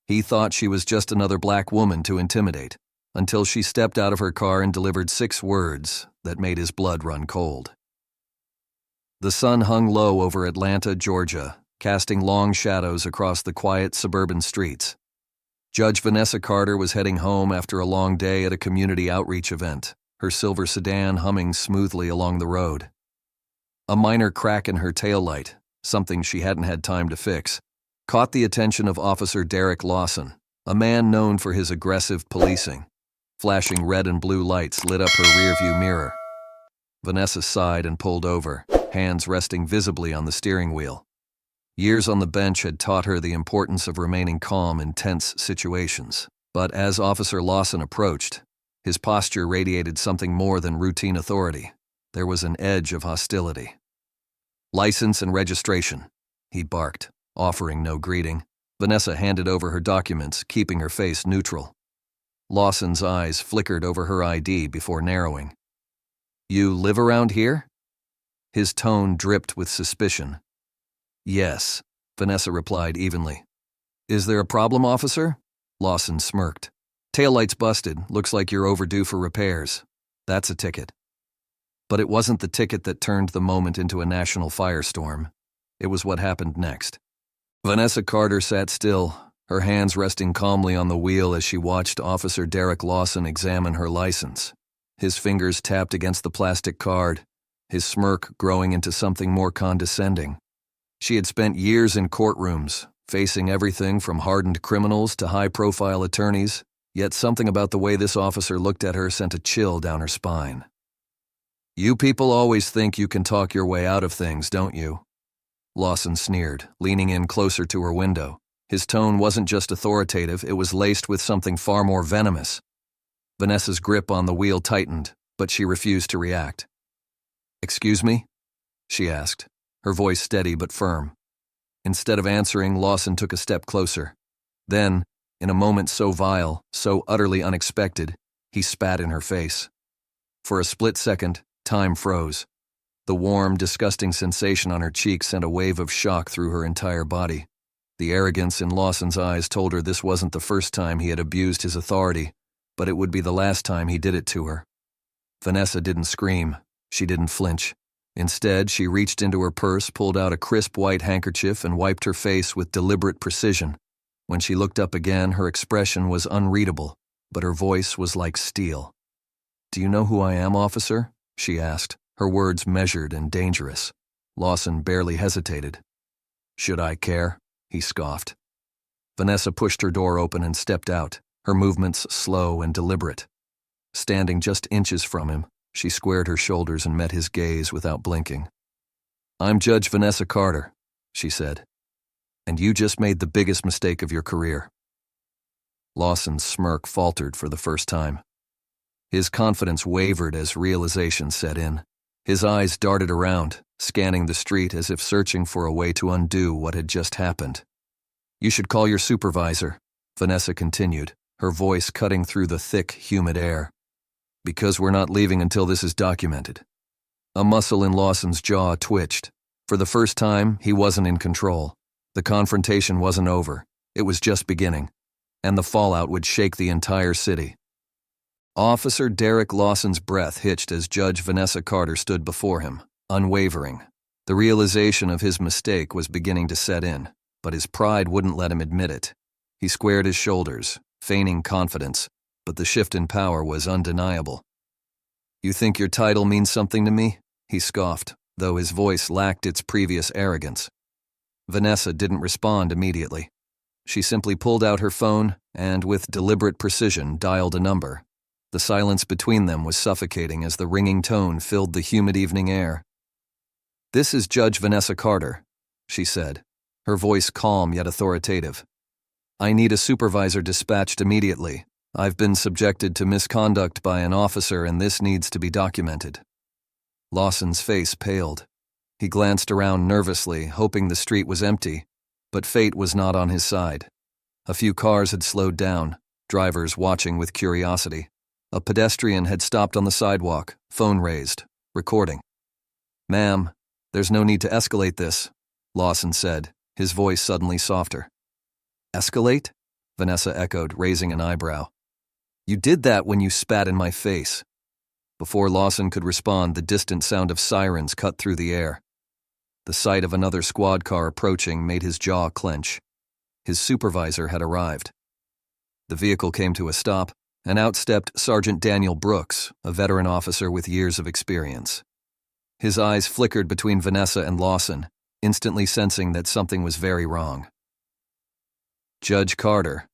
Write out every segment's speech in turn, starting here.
He thought she was just another black woman to intimidate, until she stepped out of her car and delivered 6 words that made his blood run cold. The sun hung low over Atlanta, Georgia, casting long shadows across the quiet suburban streets. Judge Vanessa Carter was heading home after a long day at a community outreach event, her silver sedan humming smoothly along the road. A minor crack in her taillight, something she hadn't had time to fix, caught the attention of Officer Derek Lawson, a man known for his aggressive policing. Flashing red and blue lights lit up her rearview mirror. Vanessa sighed and pulled over, hands resting visibly on the steering wheel. Years on the bench had taught her the importance of remaining calm in tense situations. But as Officer Lawson approached, his posture radiated something more than routine authority. There was an edge of hostility. "License and registration," he barked, offering no greeting. Vanessa handed over her documents, keeping her face neutral. Lawson's eyes flickered over her ID before narrowing. "You live around here?" His tone dripped with suspicion. "Yes," Vanessa replied evenly. "Is there a problem, officer?" Lawson smirked. "Taillight's busted. Looks like you're overdue for repairs. That's a ticket." But it wasn't the ticket that turned the moment into a national firestorm. It was what happened next. Vanessa Carter sat still, her hands resting calmly on the wheel as she watched Officer Derek Lawson examine her license. His fingers tapped against the plastic card, his smirk growing into something more condescending. She had spent years in courtrooms, facing everything from hardened criminals to high-profile attorneys, yet something about the way this officer looked at her sent a chill down her spine. "You people always think you can talk your way out of things, don't you?" Lawson sneered, leaning in closer to her window. His tone wasn't just authoritative, it was laced with something far more venomous. Vanessa's grip on the wheel tightened, but she refused to react. "Excuse me?" she asked, her voice steady but firm. Instead of answering, Lawson took a step closer. Then, in a moment so vile, so utterly unexpected, he spat in her face. For a split second, time froze. The warm, disgusting sensation on her cheek sent a wave of shock through her entire body. The arrogance in Lawson's eyes told her this wasn't the first time he had abused his authority, but it would be the last time he did it to her. Vanessa didn't scream. She didn't flinch. Instead, she reached into her purse, pulled out a crisp white handkerchief, and wiped her face with deliberate precision. When she looked up again, her expression was unreadable, but her voice was like steel. "Do you know who I am, officer?" she asked, her words measured and dangerous. Lawson barely hesitated. "Should I care?" he scoffed. Vanessa pushed her door open and stepped out, her movements slow and deliberate. Standing just inches from him, she squared her shoulders and met his gaze without blinking. "I'm Judge Vanessa Carter," she said, "and you just made the biggest mistake of your career." Lawson's smirk faltered for the first time. His confidence wavered as realization set in. His eyes darted around, scanning the street as if searching for a way to undo what had just happened. "You should call your supervisor," Vanessa continued, her voice cutting through the thick, humid air. "Because we're not leaving until this is documented." A muscle in Lawson's jaw twitched. For the first time, he wasn't in control. The confrontation wasn't over. It was just beginning. And the fallout would shake the entire city. Officer Derek Lawson's breath hitched as Judge Vanessa Carter stood before him, unwavering. The realization of his mistake was beginning to set in, but his pride wouldn't let him admit it. He squared his shoulders, feigning confidence, but the shift in power was undeniable. "You think your title means something to me?" he scoffed, though his voice lacked its previous arrogance. Vanessa didn't respond immediately. She simply pulled out her phone and, with deliberate precision, dialed a number. The silence between them was suffocating as the ringing tone filled the humid evening air. "This is Judge Vanessa Carter," she said, her voice calm yet authoritative. "I need a supervisor dispatched immediately. I've been subjected to misconduct by an officer and this needs to be documented." Lawson's face paled. He glanced around nervously, hoping the street was empty, but fate was not on his side. A few cars had slowed down, drivers watching with curiosity. A pedestrian had stopped on the sidewalk, phone raised, recording. "Ma'am, there's no need to escalate this," Lawson said, his voice suddenly softer. "Escalate?" Vanessa echoed, raising an eyebrow. You did that when you spat in my face. Before Lawson could respond, the distant sound of sirens cut through the air. The sight of another squad car approaching made his jaw clench. His supervisor had arrived. The vehicle came to a stop, and out stepped Sergeant Daniel Brooks, a veteran officer with years of experience. His eyes flickered between Vanessa and Lawson, instantly sensing that something was very wrong. Judge Carter,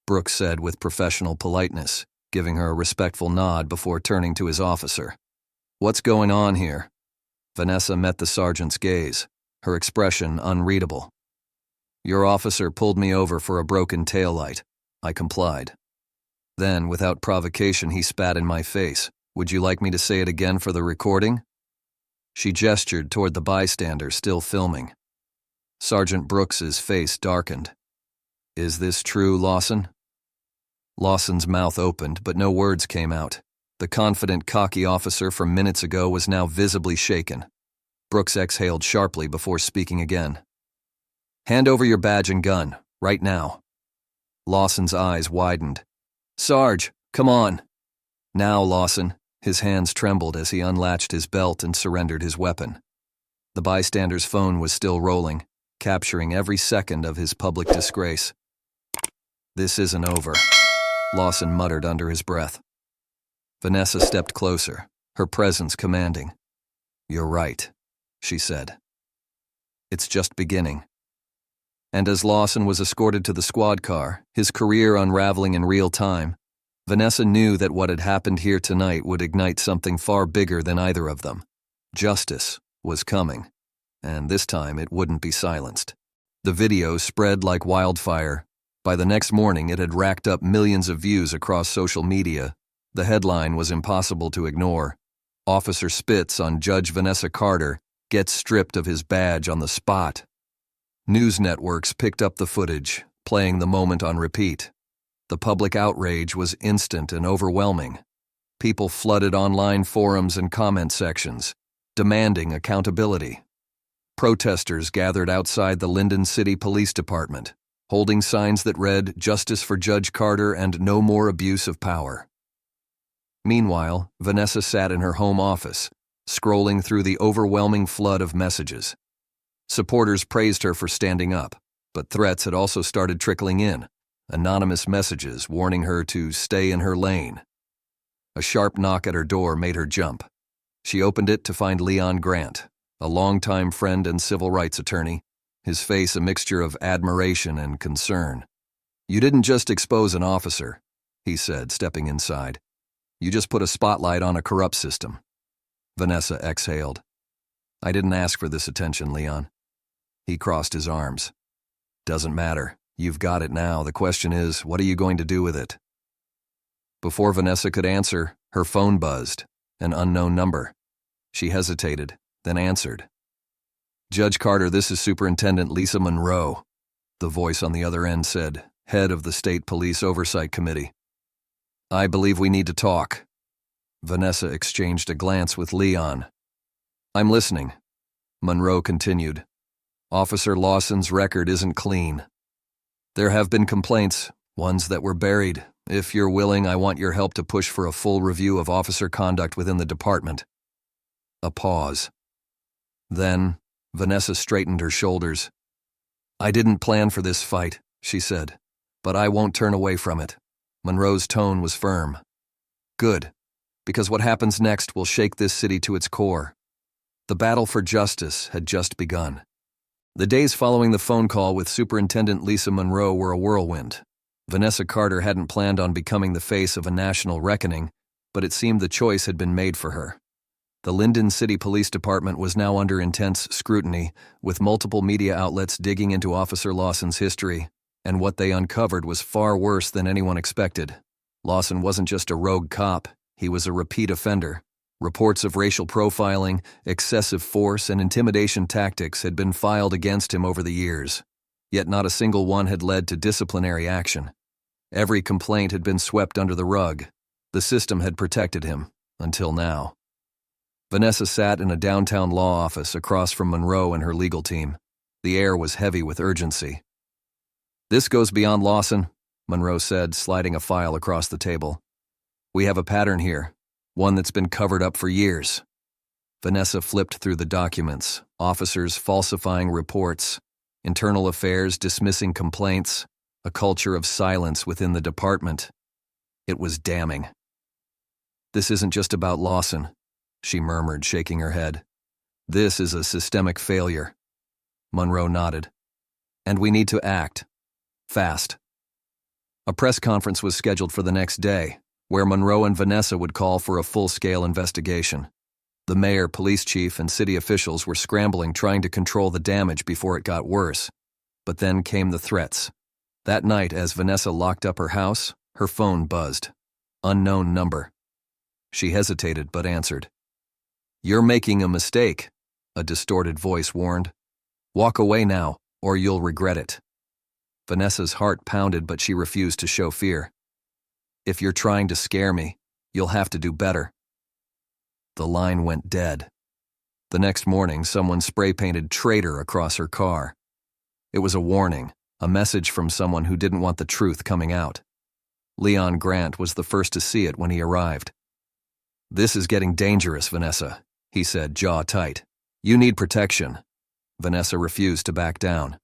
Brooks said with professional politeness, giving her a respectful nod before turning to his officer. What's going on here? Vanessa met the sergeant's gaze, her expression unreadable. Your officer pulled me over for a broken taillight. I complied. Then, without provocation, he spat in my face. Would you like me to say it again for the recording? She gestured toward the bystander still filming. Sergeant Brooks's face darkened. Is this true, Lawson? Lawson's mouth opened, but no words came out. The confident, cocky officer from minutes ago was now visibly shaken. Brooks exhaled sharply before speaking again. Hand over your badge and gun, right now. Lawson's eyes widened. Sarge, come on. Now, Lawson. His hands trembled as he unlatched his belt and surrendered his weapon. The bystander's phone was still rolling, capturing every second of his public disgrace. This isn't over, Lawson muttered under his breath. Vanessa stepped closer, her presence commanding. You're right, she said. It's just beginning. And as Lawson was escorted to the squad car, his career unraveling in real time, Vanessa knew that what had happened here tonight would ignite something far bigger than either of them. Justice was coming, and this time it wouldn't be silenced. The video spread like wildfire. By the next morning, it had racked up millions of views across social media. The headline was impossible to ignore. Officer spits on Judge Vanessa Carter, gets stripped of his badge on the spot. News networks picked up the footage, playing the moment on repeat. The public outrage was instant and overwhelming. People flooded online forums and comment sections, demanding accountability. Protesters gathered outside the Linden City Police Department, holding signs that read, "Justice for Judge Carter and no more abuse of power." Meanwhile, Vanessa sat in her home office, scrolling through the overwhelming flood of messages. Supporters praised her for standing up, but threats had also started trickling in, anonymous messages warning her to stay in her lane. A sharp knock at her door made her jump. She opened it to find Leon Grant, a longtime friend and civil rights attorney, his face a mixture of admiration and concern. You didn't just expose an officer, he said, stepping inside. You just put a spotlight on a corrupt system. Vanessa exhaled. I didn't ask for this attention, Leon. He crossed his arms. Doesn't matter. You've got it now. The question is, what are you going to do with it? Before Vanessa could answer, her phone buzzed, an unknown number. She hesitated, then answered. Judge Carter, this is Superintendent Lisa Monroe, the voice on the other end said, head of the State Police Oversight Committee. I believe we need to talk. Vanessa exchanged a glance with Leon. I'm listening. Monroe continued. Officer Lawson's record isn't clean. There have been complaints, ones that were buried. If you're willing, I want your help to push for a full review of officer conduct within the department. A pause. Then, Vanessa straightened her shoulders. I didn't plan for this fight, she said, but I won't turn away from it. Monroe's tone was firm. Good, because what happens next will shake this city to its core. The battle for justice had just begun. The days following the phone call with Superintendent Lisa Monroe were a whirlwind. Vanessa Carter hadn't planned on becoming the face of a national reckoning, but it seemed the choice had been made for her. The Linden City Police Department was now under intense scrutiny, with multiple media outlets digging into Officer Lawson's history, and what they uncovered was far worse than anyone expected. Lawson wasn't just a rogue cop, he was a repeat offender. Reports of racial profiling, excessive force, and intimidation tactics had been filed against him over the years, yet not a single one had led to disciplinary action. Every complaint had been swept under the rug. The system had protected him, until now. Vanessa sat in a downtown law office across from Monroe and her legal team. The air was heavy with urgency. This goes beyond Lawson, Monroe said, sliding a file across the table. "We have a pattern here, one that's been covered up for years." Vanessa flipped through the documents, officers falsifying reports, internal affairs dismissing complaints, a culture of silence within the department. It was damning. "This isn't just about Lawson," she murmured, shaking her head. "This is a systemic failure." Monroe nodded. "And we need to act. Fast." A press conference was scheduled for the next day, where Monroe and Vanessa would call for a full-scale investigation. The mayor, police chief, and city officials were scrambling trying to control the damage before it got worse. But then came the threats. That night, as Vanessa locked up her house, her phone buzzed. Unknown number. She hesitated but answered. "You're making a mistake," a distorted voice warned. "Walk away now, or you'll regret it." Vanessa's heart pounded, but she refused to show fear. "If you're trying to scare me, you'll have to do better." The line went dead. The next morning, someone spray-painted "traitor" across her car. It was a warning, a message from someone who didn't want the truth coming out. Leon Grant was the first to see it when he arrived. "This is getting dangerous, Vanessa," he said, jaw tight. "You need protection." Vanessa refused to back down.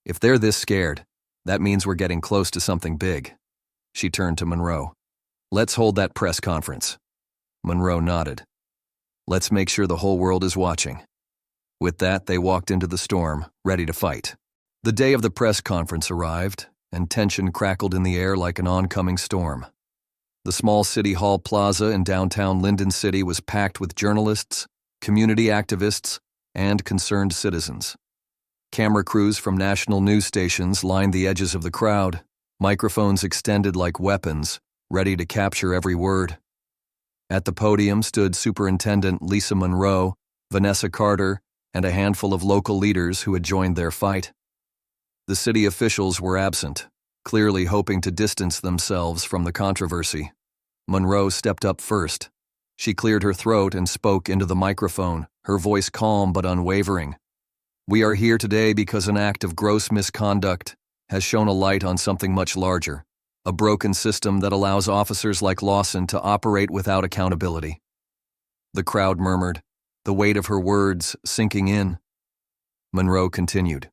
"If they're this scared, that means we're getting close to something big." She turned to Monroe. "Let's hold that press conference." Monroe nodded. "Let's make sure the whole world is watching." With that, they walked into the storm, ready to fight. The day of the press conference arrived, and tension crackled in the air like an oncoming storm. The small City Hall Plaza in downtown Linden City was packed with journalists, community activists, and concerned citizens. Camera crews from national news stations lined the edges of the crowd, microphones extended like weapons, ready to capture every word. At the podium stood Superintendent Lisa Monroe, Vanessa Carter, and a handful of local leaders who had joined their fight. The city officials were absent, clearly hoping to distance themselves from the controversy. Monroe stepped up first. She cleared her throat and spoke into the microphone, her voice calm but unwavering. "We are here today because an act of gross misconduct has shone a light on something much larger, a broken system that allows officers like Lawson to operate without accountability." The crowd murmured, the weight of her words sinking in. Monroe continued.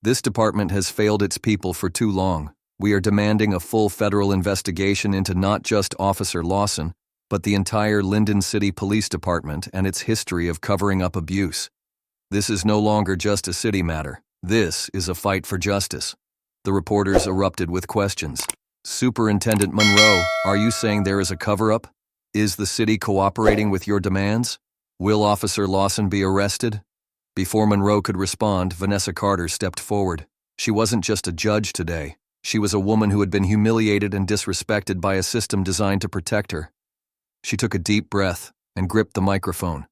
"This department has failed its people for too long. We are demanding a full federal investigation into not just Officer Lawson, but the entire Linden City Police Department and its history of covering up abuse. This is no longer just a city matter. This is a fight for justice." The reporters erupted with questions. "Superintendent Monroe, are you saying there is a cover-up? Is the city cooperating with your demands? Will Officer Lawson be arrested?" Before Monroe could respond, Vanessa Carter stepped forward. She wasn't just a judge today. She was a woman who had been humiliated and disrespected by a system designed to protect her. She took a deep breath and gripped the microphone.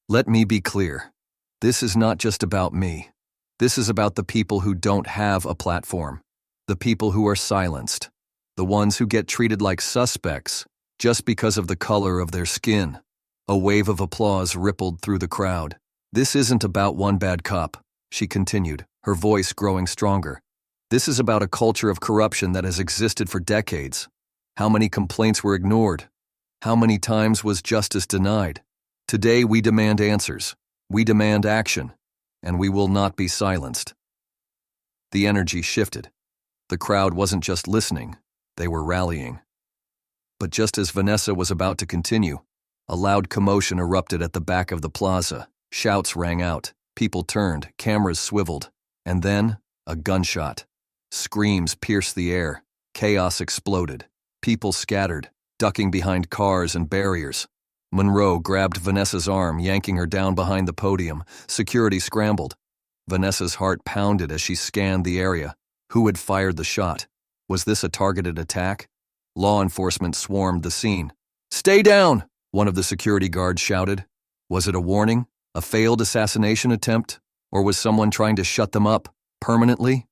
"Let me be clear. This is not just about me. This is about the people who don't have a platform, the people who are silenced, the ones who get treated like suspects just because of the color of their skin." A wave of applause rippled through the crowd. "This isn't about one bad cop," she continued, her voice growing stronger. "This is about a culture of corruption that has existed for decades. How many complaints were ignored? How many times was justice denied? Today we demand answers. We demand action. And we will not be silenced." The energy shifted. The crowd wasn't just listening, they were rallying. But just as Vanessa was about to continue, a loud commotion erupted at the back of the plaza. Shouts rang out, people turned, cameras swiveled, and then a gunshot. Screams pierced the air, chaos exploded, people scattered, ducking behind cars and barriers. Monroe grabbed Vanessa's arm, yanking her down behind the podium. Security scrambled. Vanessa's heart pounded as she scanned the area. Who had fired the shot? Was this a targeted attack? Law enforcement swarmed the scene. "Stay down!" one of the security guards shouted. Was it a warning? A failed assassination attempt? Or was someone trying to shut them up permanently?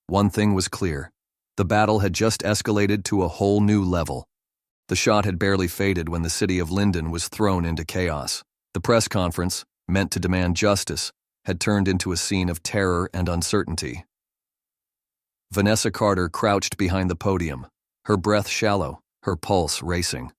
One thing was clear. The battle had just escalated to a whole new level. The shot had barely faded when the city of Linden was thrown into chaos. The press conference, meant to demand justice, had turned into a scene of terror and uncertainty. Vanessa Carter crouched behind the podium, her breath shallow, her pulse racing.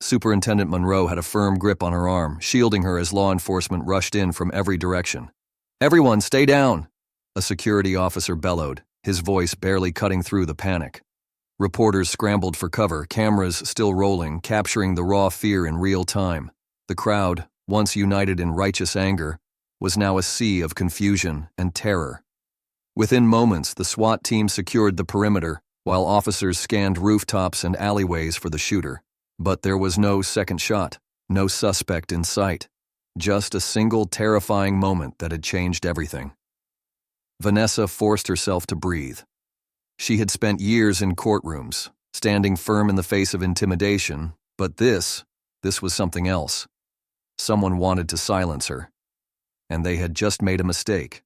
Superintendent Monroe had a firm grip on her arm, shielding her as law enforcement rushed in from every direction. "Everyone, stay down!" a security officer bellowed, his voice barely cutting through the panic. Reporters scrambled for cover, cameras still rolling, capturing the raw fear in real time. The crowd, once united in righteous anger, was now a sea of confusion and terror. Within moments, the SWAT team secured the perimeter, while officers scanned rooftops and alleyways for the shooter. But there was no second shot, no suspect in sight. Just a single terrifying moment that had changed everything. Vanessa forced herself to breathe. She had spent years in courtrooms, standing firm in the face of intimidation, but this was something else. Someone wanted to silence her, and they had just made a mistake.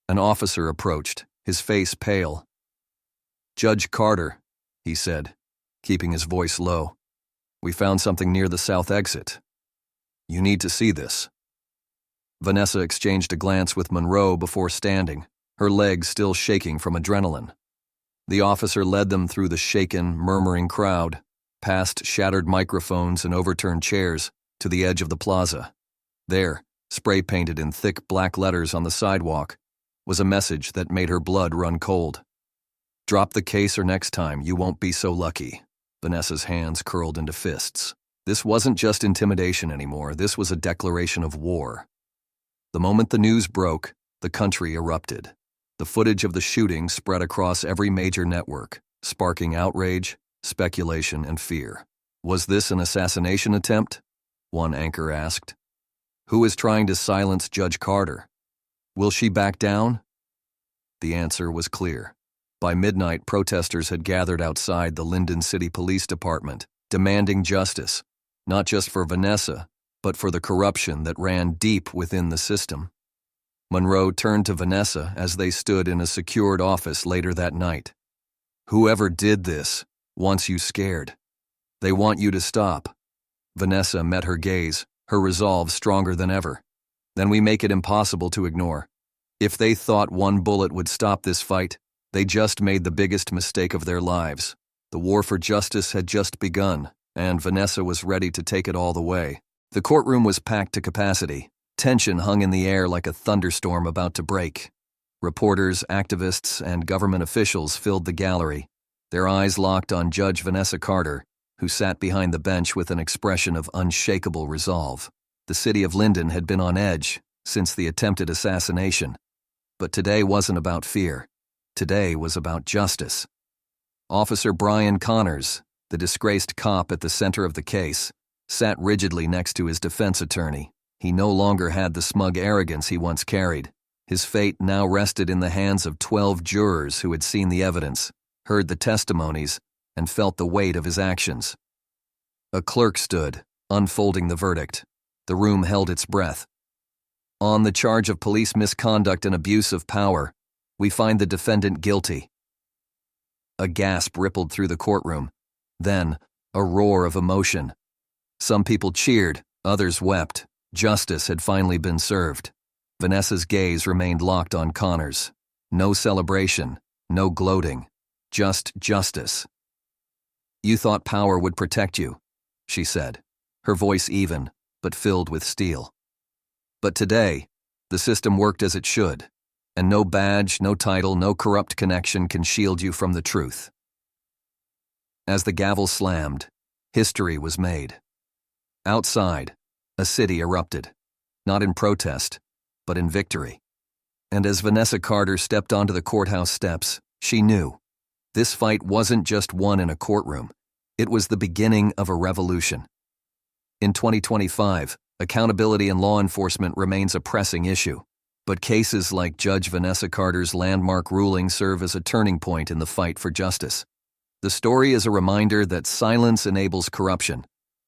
An officer approached, his face pale. "Judge Carter," he said, keeping his voice low. "We found something near the south exit. You need to see this." Vanessa exchanged a glance with Monroe before standing, her legs still shaking from adrenaline. The officer led them through the shaken, murmuring crowd, past shattered microphones and overturned chairs, to the edge of the plaza. There, spray-painted in thick black letters on the sidewalk, was a message that made her blood run cold. "Drop the case or next time you won't be so lucky." Vanessa's hands curled into fists. This wasn't just intimidation anymore, this was a declaration of war. The moment the news broke, the country erupted. The footage of the shooting spread across every major network, sparking outrage, speculation, and fear. "Was this an assassination attempt?" one anchor asked. "Who is trying to silence Judge Carter? Will she back down?" The answer was clear. By midnight, protesters had gathered outside the Linden City Police Department, demanding justice, not just for Vanessa, but for the corruption that ran deep within the system. Monroe turned to Vanessa as they stood in a secured office later that night. "Whoever did this wants you scared. They want you to stop." Vanessa met her gaze, her resolve stronger than ever. "Then we make it impossible to ignore. If they thought one bullet would stop this fight, they just made the biggest mistake of their lives. The war for justice had just begun, and Vanessa was ready to take it all the way." The courtroom was packed to capacity. Tension hung in the air like a thunderstorm about to break. Reporters, activists, and government officials filled the gallery, their eyes locked on Judge Vanessa Carter, who sat behind the bench with an expression of unshakable resolve. The city of Linden had been on edge since the attempted assassination. But today wasn't about fear. Today was about justice. Officer Brian Connors, the disgraced cop at the center of the case, sat rigidly next to his defense attorney. He no longer had the smug arrogance he once carried. His fate now rested in the hands of 12 jurors who had seen the evidence, heard the testimonies, and felt the weight of his actions. A clerk stood, unfolding the verdict. The room held its breath. "On the charge of police misconduct and abuse of power, we find the defendant guilty." A gasp rippled through the courtroom. Then, a roar of emotion. Some people cheered, others wept. Justice had finally been served. Vanessa's gaze remained locked on Connors. No celebration, no gloating, just justice. "You thought power would protect you," she said, her voice even, but filled with steel. "But today, the system worked as it should, and no badge, no title, no corrupt connection can shield you from the truth." As the gavel slammed, history was made. Outside, a city erupted, not in protest, but in victory. And as Vanessa Carter stepped onto the courthouse steps, she knew this fight wasn't just won in a courtroom. It was the beginning of a revolution. In 2025, accountability in law enforcement remains a pressing issue, but cases like Judge Vanessa Carter's landmark ruling serve as a turning point in the fight for justice. The story is a reminder that silence enables corruption,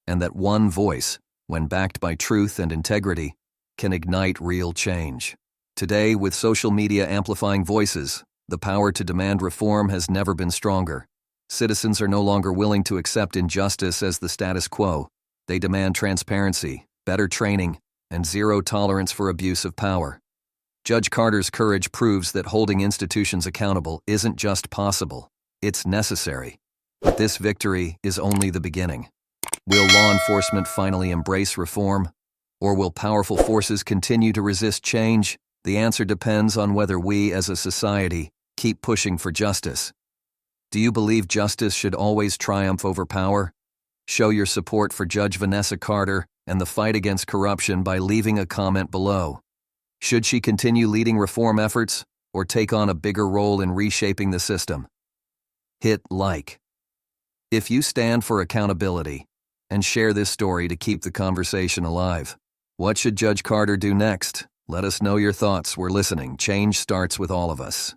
and that one voice, when backed by truth and integrity, can ignite real change. Today, with social media amplifying voices, the power to demand reform has never been stronger. Citizens are no longer willing to accept injustice as the status quo. They demand transparency, better training, and zero tolerance for abuse of power. Judge Carter's courage proves that holding institutions accountable isn't just possible, it's necessary. But this victory is only the beginning. Will law enforcement finally embrace reform? Or will powerful forces continue to resist change? The answer depends on whether we as a society keep pushing for justice. Do you believe justice should always triumph over power? Show your support for Judge Vanessa Carter and the fight against corruption by leaving a comment below. Should she continue leading reform efforts or take on a bigger role in reshaping the system? Hit like if you stand for accountability, and share this story to keep the conversation alive. What should Judge Carter do next? Let us know your thoughts. We're listening. Change starts with all of us.